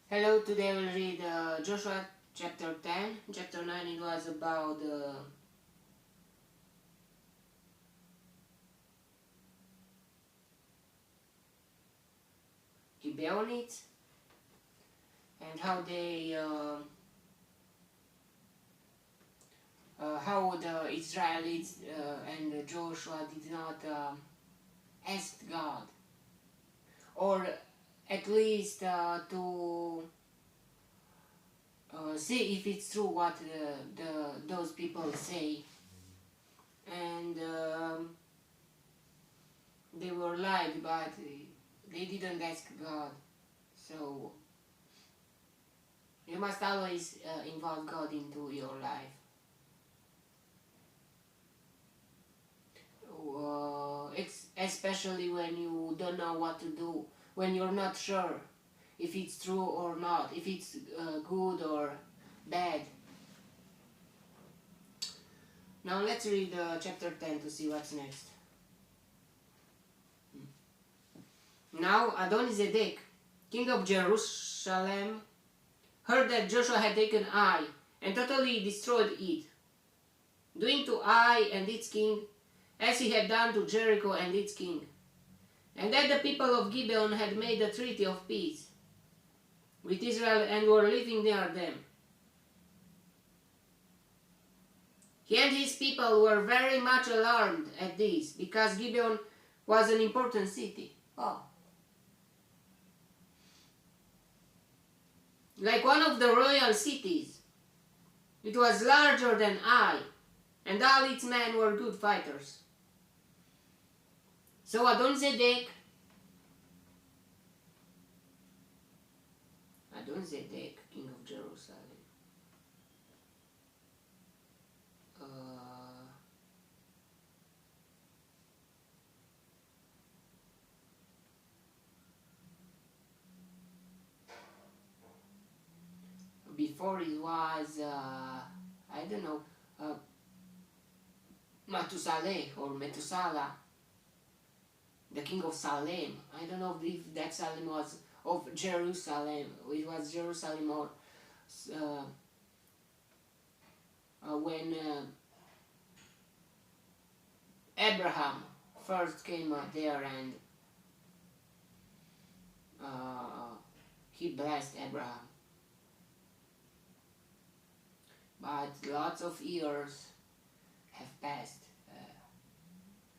Hello, today we'll read Joshua chapter 10. Chapter 9 it was about Gibeonites and how how the Israelites and Joshua did not ask God, or at least to see if it's true what those people say, and they were lied, but they didn't ask God. So you must always involve God into your life. It's especially when you don't know what to do, when you're not sure if it's true or not, if it's good or bad. Now let's read chapter 10 to see what's next. Now Adonizedek, king of Jerusalem, heard that Joshua had taken Ai and totally destroyed it, doing to Ai and its king as he had done to Jericho and its king, and that the people of Gibeon had made a treaty of peace with Israel and were living near them. He and his people were very much alarmed at this, because Gibeon was an important city. Like one of the royal cities. It was larger than Ai, and all its men were good fighters. So Adonizedek, king of Jerusalem, before it was, I don't know, Matusaleh or Metusala, the king of Salem. I don't know if that Salem was of Jerusalem. It was Jerusalem, or when Abraham first came there, and he blessed Abraham. But lots of years have passed.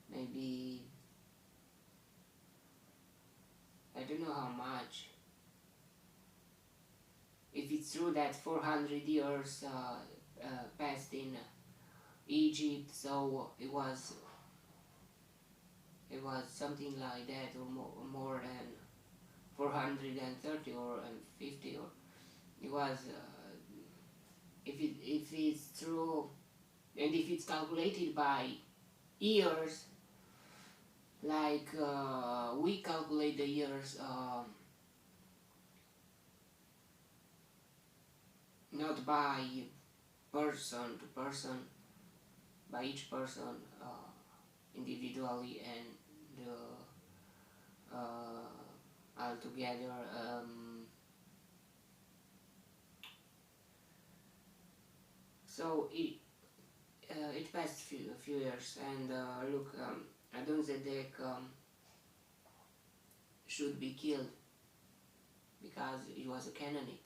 Maybe, I don't know how much. If it's true that 400 years passed in Egypt, so it was something like that, or more than 430 or 50, or it was. If it's true, and if it's calculated by years, like we calculate the years, not by person to person, by each person individually, and all together. So it passed a few years, and look, Adonizedek should be killed because he was a Canaanite.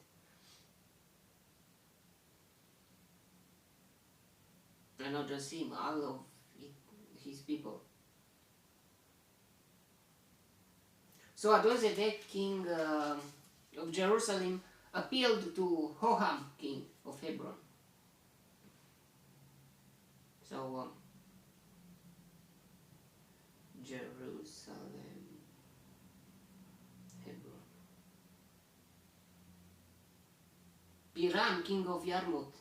And not just him, all of his people. So Adonizedek, king of Jerusalem, appealed to Hoham, king of Hebron. So Jerusalem, Hebron. Piram, king of Yarmut.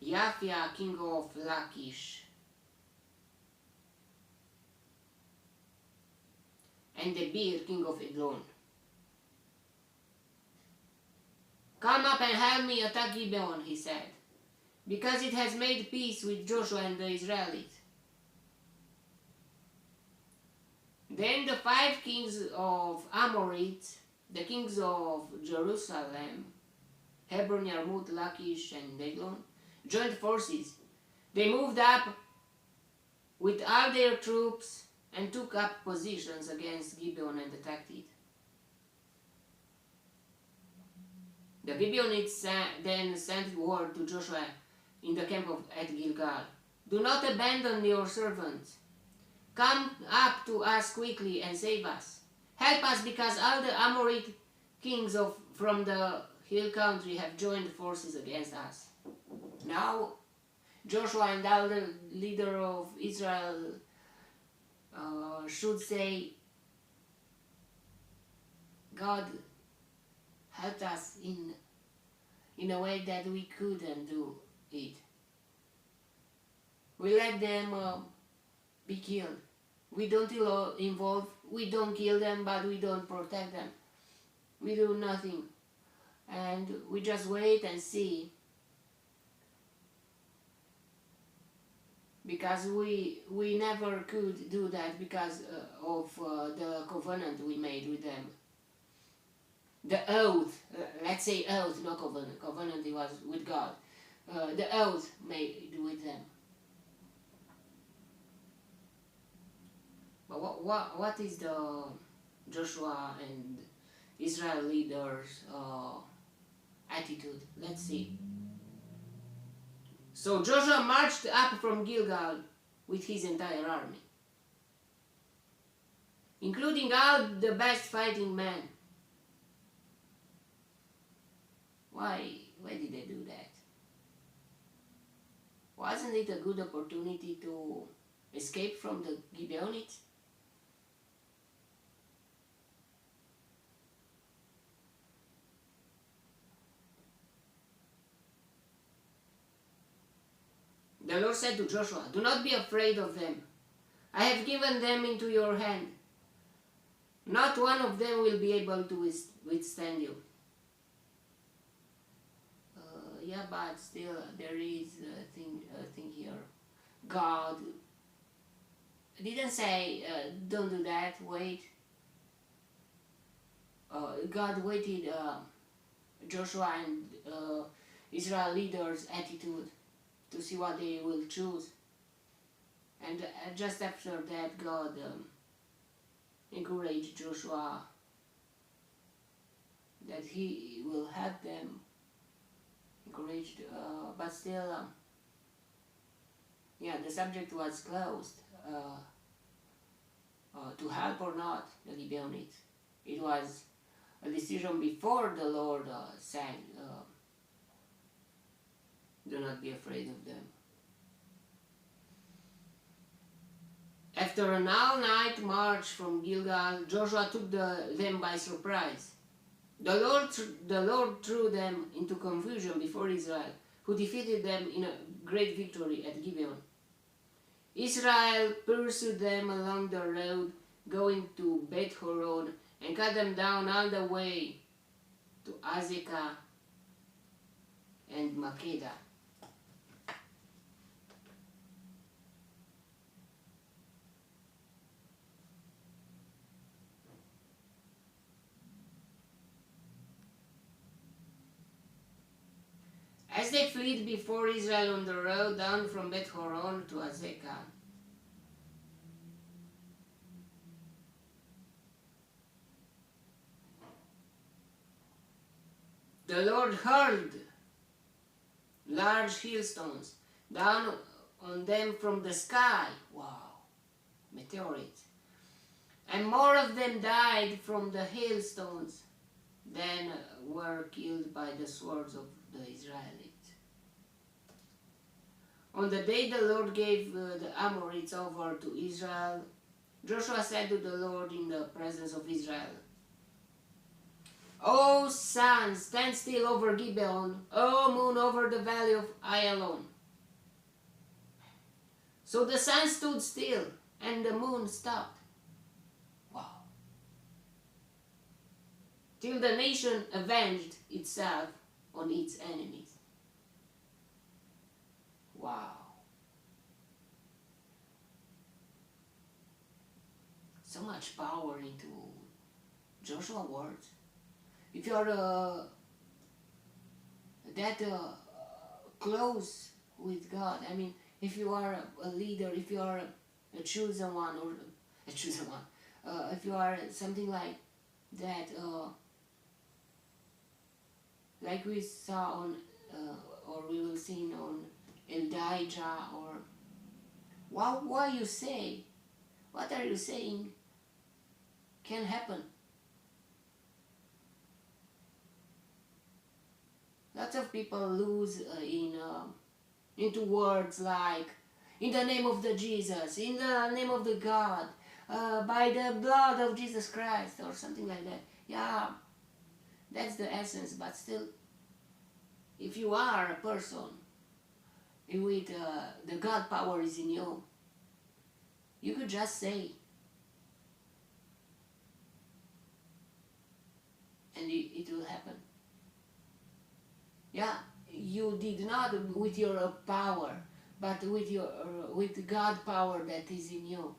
Yafia, king of Lachish. And Debir, king of Eglon. Come up and help me attack Gibeon, he said, because it has made peace with Joshua and the Israelites. Then the 5 kings of Amorites, the kings of Jerusalem, Hebron, Yarmouth, Lachish, and Eglon, joined forces. They moved up with all their troops and took up positions against Gibeon and attacked it. The Gibeonites then sent word to Joshua in the camp at Gilgal, "Do not abandon your servants. Come up to us quickly and save us. Help us, because all the Amorite kings from the hill country have joined forces against us." Now Joshua and all the leader of Israel should say, God helped us in a way that we couldn't do it. We let them be killed. We don't involve, we don't kill them, but we don't protect them. We do nothing. And we just wait and see. Because we never could do that because of the covenant we made with them. The oath, let's say oath, not covenant. Covenant it was with God. The oath made with them. But what is the Joshua and Israel leaders' attitude? Let's see. So Joshua marched up from Gilgal with his entire army, including all the best fighting men. Why did they do that? Wasn't it a good opportunity to escape from the Gibeonites? The Lord said to Joshua, "Do not be afraid of them. I have given them into your hand. Not one of them will be able to withstand you." Yeah, but still there is a thing here. God didn't say, don't do that, wait. God waited Joshua and Israel leaders' attitude to see what they will choose. And just after that, God encouraged Joshua that he will help them. Encouraged, but still, yeah, the subject was closed. To help or not the Gibeonites. It was a decision before the Lord said, "Do not be afraid of them." After an all-night march from Gilgal, Joshua took them by surprise. The Lord threw them into confusion before Israel, who defeated them in a great victory at Gibeon. Israel pursued them along the road going to Beth Horon and cut them down all the way to Azekah and Makeda. As they fled before Israel on the road down from Beth Horon to Azekah, the Lord hurled large hailstones down on them from the sky. Wow, meteorites. And more of them died from the hailstones than were killed by the swords of the Israelites. On the day the Lord gave the Amorites over to Israel, Joshua said to the Lord in the presence of Israel, "O sun, stand still over Gibeon, O moon, over the valley of Ayalon." So the sun stood still and the moon stopped. Wow. Till the nation avenged itself on its enemies. Wow. So so much power into Joshua words. If you're that close with God, I mean, if you are a leader, if you are a chosen one, or a chosen one, if you are something like that, like we saw on, or we will see on Elijah, or what you say, what are you saying can happen. Lots of people lose into words like, in the name of the Jesus, in the name of the God, by the blood of Jesus Christ, or something like that. Yeah, that's the essence, but still, if you are a person with the God power is in you, you could just say, and it will happen. Yeah, you did not with your power, but with God power that is in you.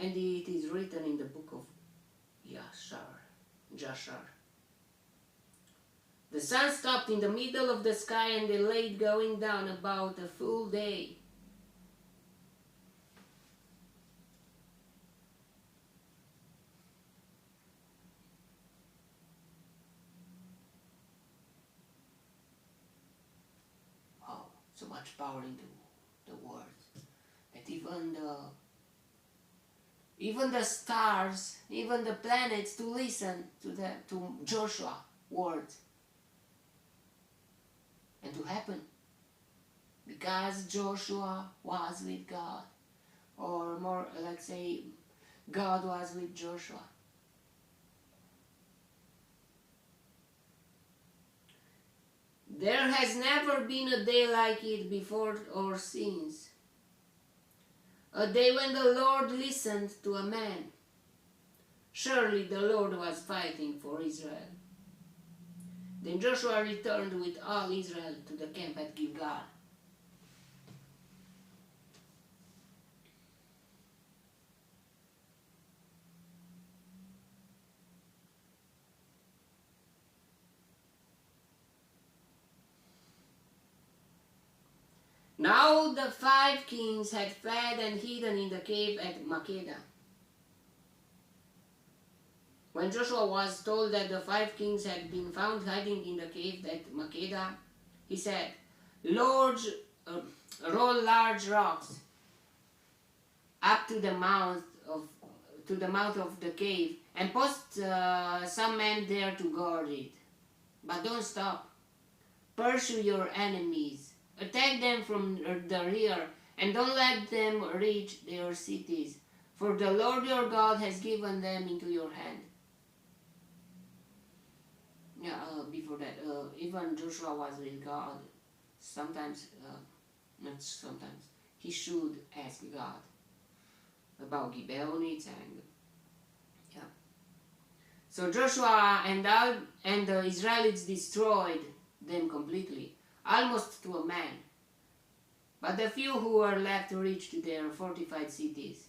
And it is written in the book of Jashar. The sun stopped in the middle of the sky, and they lay going down about a full day. Wow, so much power into the words that even the stars, even the planets, to listen to Joshua words, and to happen, because Joshua was with God, or more, let's say, God was with Joshua. There has never been a day like it before or since. A day when the Lord listened to a man. Surely the Lord was fighting for Israel. Then Joshua returned with all Israel to the camp at Gilgal. Now the 5 kings had fled and hidden in the cave at Makkedah. When Joshua was told that the 5 kings had been found hiding in the cave at Makkedah, he said, roll large rocks up to the mouth of the cave, and post some men there to guard it. But don't stop. Pursue your enemies. Attack them from the rear, and don't let them reach their cities, for the Lord your God has given them into your hand. Yeah, before that, even Joshua was with God. Sometimes, not sometimes, he should ask God about Gibeonites, and yeah. So Joshua and the Israelites destroyed them completely, almost to a man. But the few who were left reached their fortified cities.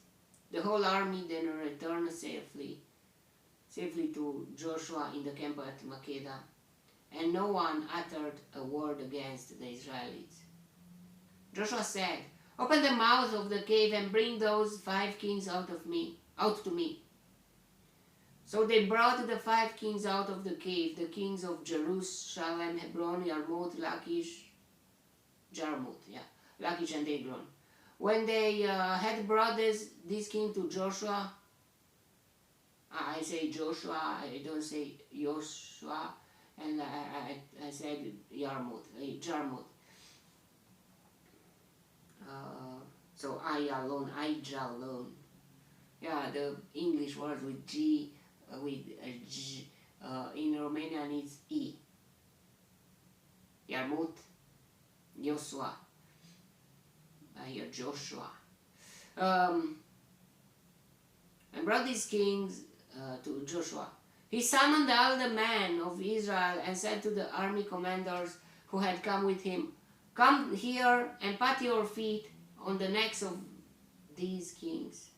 The whole army then returned safely to Joshua in the camp at Makkedah, and no one uttered a word against the Israelites. Joshua said, "Open the mouth of the cave and bring those 5 kings out to me." So they brought the 5 kings out of the cave, the kings of Jerusalem, Hebron, Yarmouth, Lachish, Lachish and Eglon. When they had brought this king to Joshua, I say Joshua, I don't say Joshua, and I said Jarmuth. So Jalon. Yeah, the English word with G, in Romanian it's E. Jarmuth, Joshua. I hear Joshua. And brought these kings to Joshua. He summoned all the men of Israel and said to the army commanders who had come with him, Come here and pat your feet on the necks of these kings.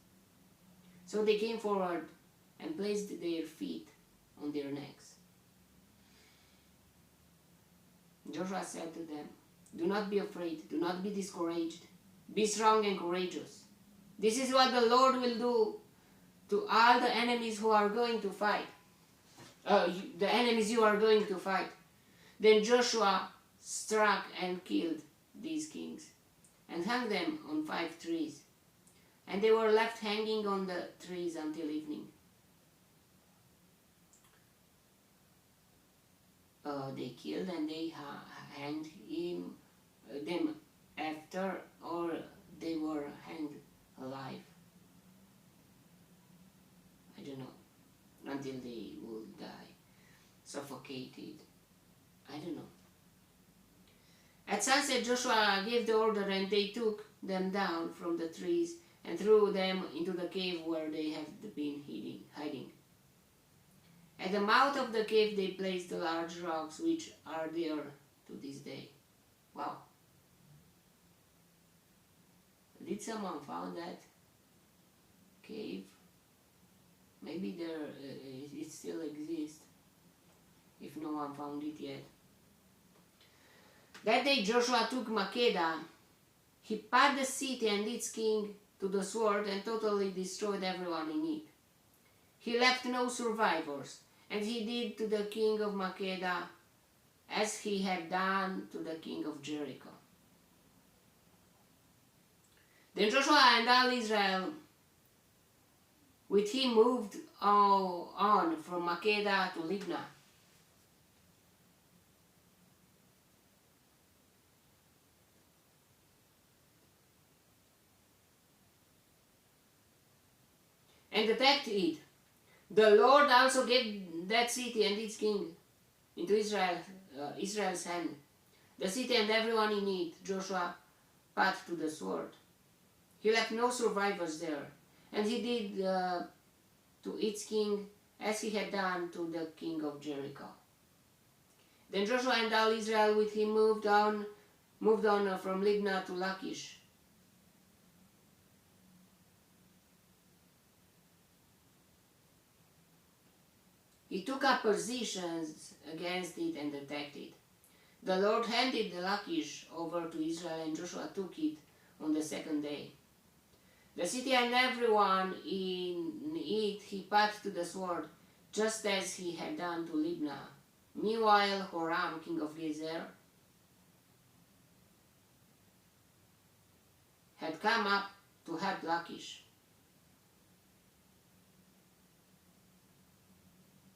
So they came forward and placed their feet on their necks. Joshua said to them, do not be afraid, do not be discouraged. Be strong and courageous. This is what the Lord will do to all the enemies who are going to fight. The enemies you are going to fight. Then Joshua struck and killed these kings and hung them on 5 trees. And they were left hanging on the trees until evening. They killed and they hanged them after, or they were hanged alive. I don't know. Until they will die. Suffocated. I don't know. At sunset Joshua gave the order, and they took them down from the trees and threw them into the cave where they had been hiding. At the mouth of the cave they placed the large rocks which are there to this day. Wow. Did someone found that cave? Maybe it still exists, if no one found it yet. That day Joshua took Makkedah. He put the city and its king to the sword and totally destroyed everyone in it. He left no survivors, and he did to the king of Makkedah as he had done to the king of Jericho. Then Joshua and all Israel with him moved on from Makkedah to Libnah. And attacked it. The Lord also gave that city and its king into Israel's hand. The city and everyone in it Joshua put to the sword. He left no survivors there, and he did to its king as he had done to the king of Jericho. Then Joshua and all Israel with him moved on from Libnah to Lachish. He took up positions against it and attacked it. The Lord handed the Lachish over to Israel, and Joshua took it on the second day. The city and everyone in it he put to the sword, just as he had done to Libnah. Meanwhile, Horam, king of Gezer, had come up to help Lachish.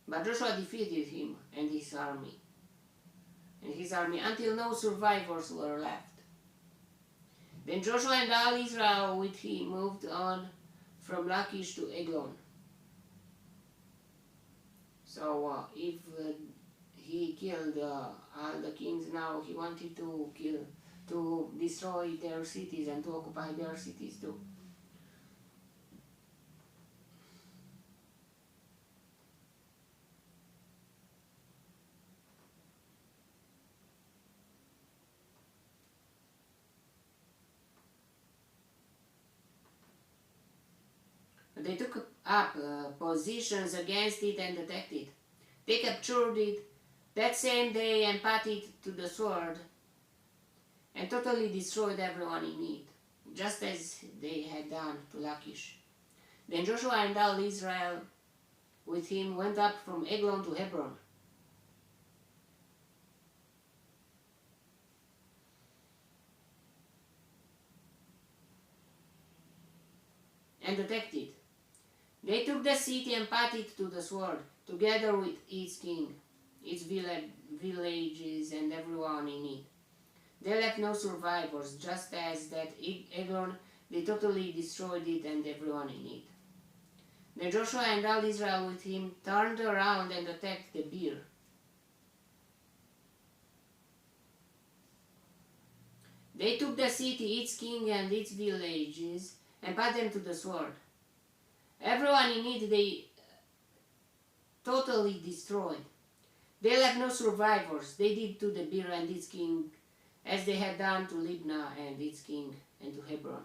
But Joshua defeated him and his army until no survivors were left. Then Joshua and all Israel with him moved on from Lachish to Eglon. So if he killed all the kings, now he wanted to destroy their cities and to occupy their cities too. They took up positions against it and attacked it. They captured it that same day and put it to the sword and totally destroyed everyone in it, just as they had done to Lachish. Then Joshua and all Israel with him went up from Eglon to Hebron. And attacked it. They took the city and put it to the sword, together with its king, its villages, and everyone in it. They left no survivors, just as that Eglon, they totally destroyed it and everyone in it. Then Joshua and all Israel with him turned around and attacked Debir. They took the city, its king, and its villages, and put them to the sword. Everyone in it they totally destroyed. They left no survivors. They did to Debir and its king as they had done to Libnah and its king, and to Hebron.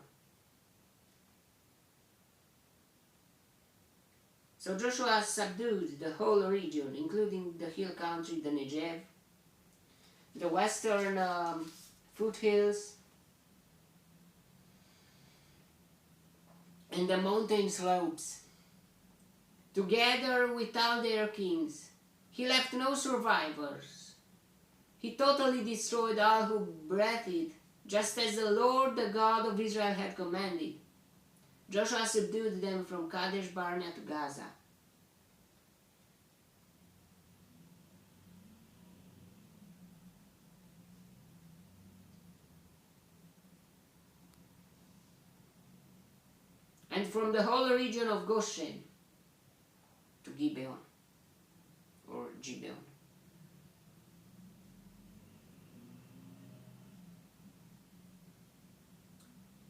So Joshua subdued the whole region, including the hill country, the Negev, the western foothills, and the mountain slopes, together with all their kings. He left no survivors. He totally destroyed all who breathed, just as the Lord, the God of Israel, had commanded. Joshua subdued them from Kadesh Barnea to Gaza. And from the whole region of Goshen to Gibeon, or Gibeon.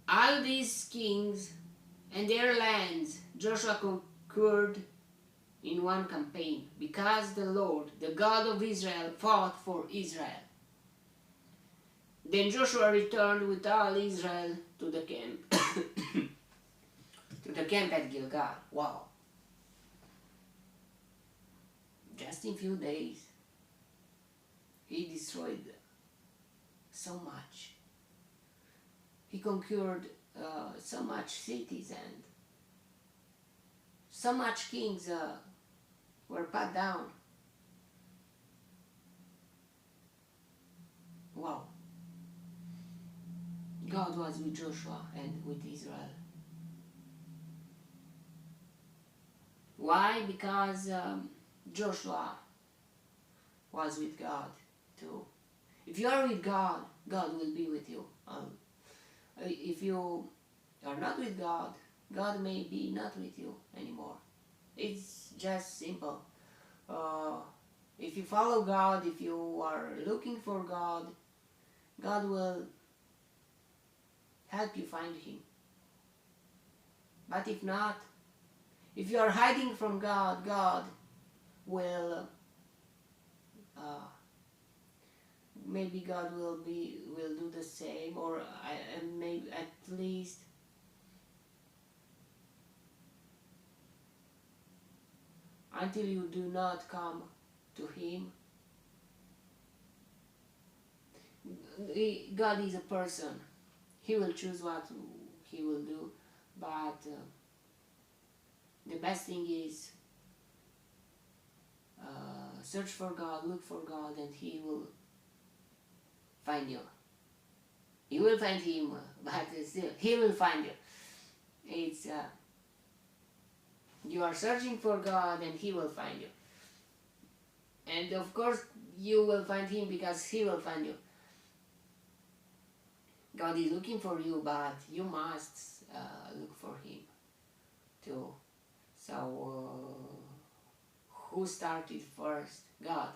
All these kings and their lands Joshua conquered in one campaign, because the Lord, the God of Israel, fought for Israel. Then Joshua returned with all Israel to the camp, to the camp at Gilgal. Wow. Just in few days, he destroyed so much. He conquered so much cities, and so much kings were put down. Wow. God was with Joshua and with Israel. Why? Because Joshua was with God too. If you are with God, God will be with you. If you are not with God, God may be not with you anymore. It's just simple. If you follow God, if you are looking for God, God will help you find Him. But if not, if you are hiding from God, God will maybe God will do the same, or maybe at least until you do not come to Him. God is a person. He will choose what He will do, but the best thing is search for God, look for God, and He will find you. You will find Him, but still, He will find you. It's you are searching for God, and He will find you. And of course, you will find Him because He will find you. God is looking for you, but you must look for Him too. So, who started first? God.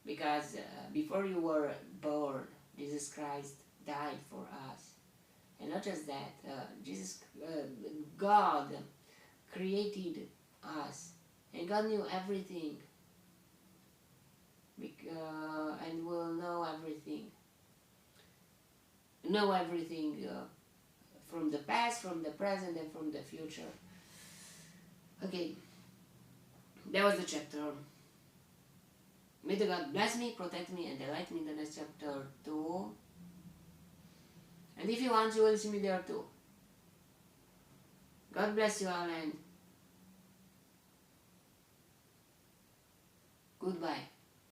Because before you were born, Jesus Christ died for us. And not just that, God created us, and God knew everything, and will know everything. Know everything from the past, from the present, and from the future. Okay, that was the chapter. May the God bless me, protect me, and delight me in the next chapter too. And if you want, you will see me there too. God bless you all, and goodbye.